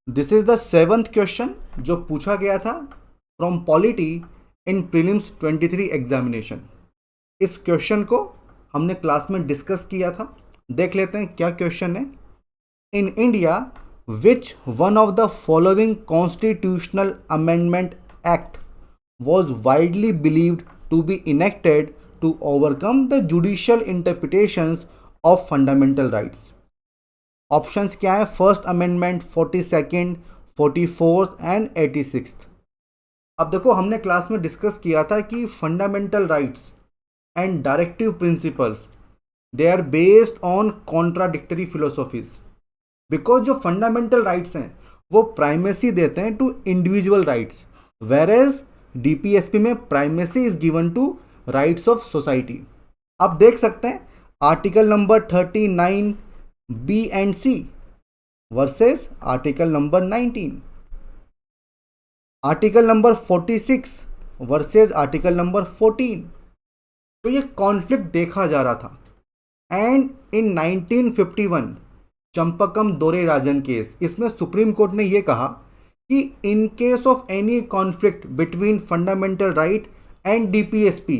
This is the seventh question जो पूछा गया था from polity in prelims 23 examination. इस क्वेश्चन को हमने क्लास में डिस्कस किया था। देख लेते हैं क्या क्वेश्चन है। In India which one of the following constitutional amendment act was widely believed to be enacted to overcome the judicial interpretations of fundamental rights। Options क्या है? First amendment, 42nd, 44th and 86th। अब देखो, हमने class में discuss किया था कि fundamental rights and directive principles they are based on contradictory philosophies. Because जो फंडामेंटल राइट्स हैं वो प्राइमेसी देते हैं to individual rights, whereas DPSP में primacy is given to rights of society. आप देख सकते हैं article number 39 B and C versus article number 19, article number 46 versus article number 14। तो ये कॉन्फ्लिक्ट देखा जा रहा था। And in 1951 Champakam Dorairajan case, इसमें सुप्रीम कोर्ट ने ये कहा कि in case of any conflict between fundamental right and DPSP,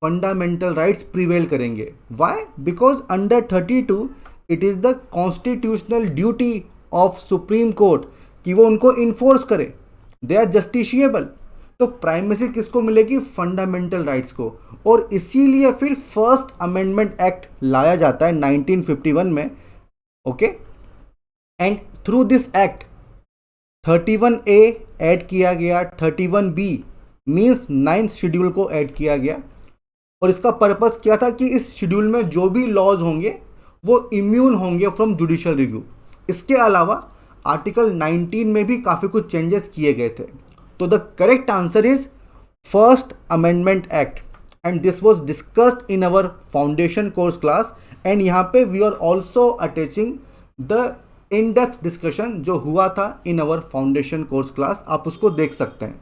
fundamental rights prevail करेंगे। Why? Because under 32 it is the constitutional duty of supreme court कि वो उनको इन्फोर्स करे, दे आर जस्टिशिएबल। तो प्राइमेसी किसको मिलेगी? फंडामेंटल राइट्स को। और इसीलिए फिर फर्स्ट अमेंडमेंट एक्ट लाया जाता है 1951 में। Okay, and through this act 31A add किया गया, 31B मीन्स 9th शेड्यूल को ऐड किया गया। और इसका पर्पस क्या था कि इस शेड्यूल में जो भी लॉज होंगे वो इम्यून होंगे फ्रॉम जुडिशियल रिव्यू। इसके अलावा आर्टिकल 19 में भी काफ़ी कुछ चेंजेस किए गए थे। तो the correct answer is first amendment act, and this was discussed in our foundation course class. And यहाँ पे we are also attaching the in depth discussion जो हुआ था in our foundation course class, आप उसको देख सकते हैं।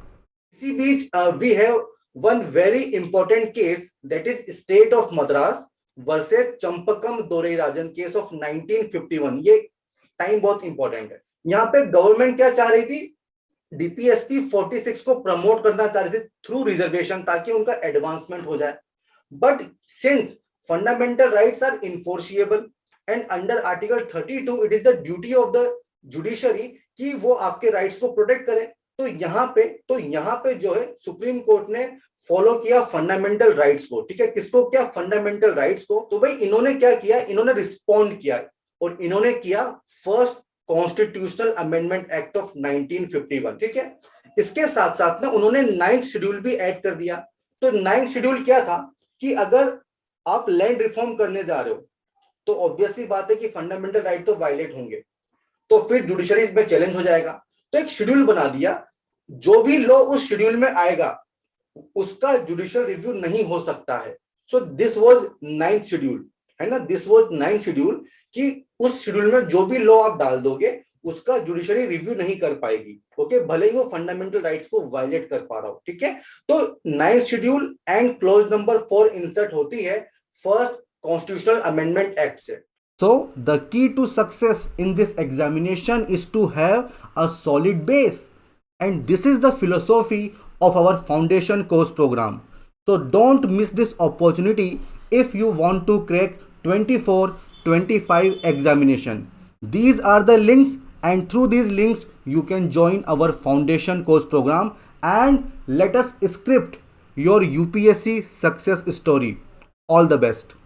इसी बीच we have one very important case, that is state of Madras versus Champakam Dorairajan case of 1951। ये टाइम बहुत इंपॉर्टेंट है। यहाँ पे गवर्नमेंट क्या चाह रही थी? डीपीएसपी 46 को प्रमोट करना चाह रही थी थ्रू रिजर्वेशन, ताकि उनका एडवांसमेंट हो जाए। But since fundamental rights are enforceable and under article 32 it is the duty of the judiciary कि वो आपके राइट्स को प्रोटेक्ट करें। तो यहाँ पे जो है सुप्रीम कोर्ट ने फॉलो किया फंडामेंटल राइट्स को। ठीक है, किसको? क्या? फंडामेंटल राइट्स को। तो भाई इन्होंने क्या किया? इन्होंने रिस्पॉन्ड किया और इन्होंने किया first constitutional amendment act of 1951। ठीक है, इसके साथ साथ ना उन्होंने 9th शेड्यूल भी ऐड कर दिया। तो 9th शेड्यूल क्या था कि अगर आप लैंड रिफॉर्म करने जा रहे हो तो ऑब्वियसली बात है कि फंडामेंटल राइट तो वायलेट होंगे, तो फिर जुडिशरी में चैलेंज हो जाएगा। तो एक शेड्यूल बना दिया, जो भी लॉ उस शेड्यूल में आएगा उसका जुडिशियल रिव्यू नहीं हो सकता है। So this was 9th schedule, है ना, दिस वाज 9th शेड्यूल कि उस शेड्यूल में जो भी लॉ आप डाल दोगे उसका जुडिशरी रिव्यू नहीं कर पाएगी। ओके, भले ही वो फंडामेंटल राइट्स को वायलेट कर पा रहा हो। ठीक है, तो 9th schedule and clause number 4 insert होती है फर्स्ट कॉन्स्टिट्यूशनल अमेंडमेंट एक्ट से। So the key to success in this examination is to have a solid base, and this is the philosophy of our foundation course program. So don't miss this opportunity if you want to crack 24-25 examination. These are the links, and through these links you can join our foundation course program and let us script your UPSC success story. All the best.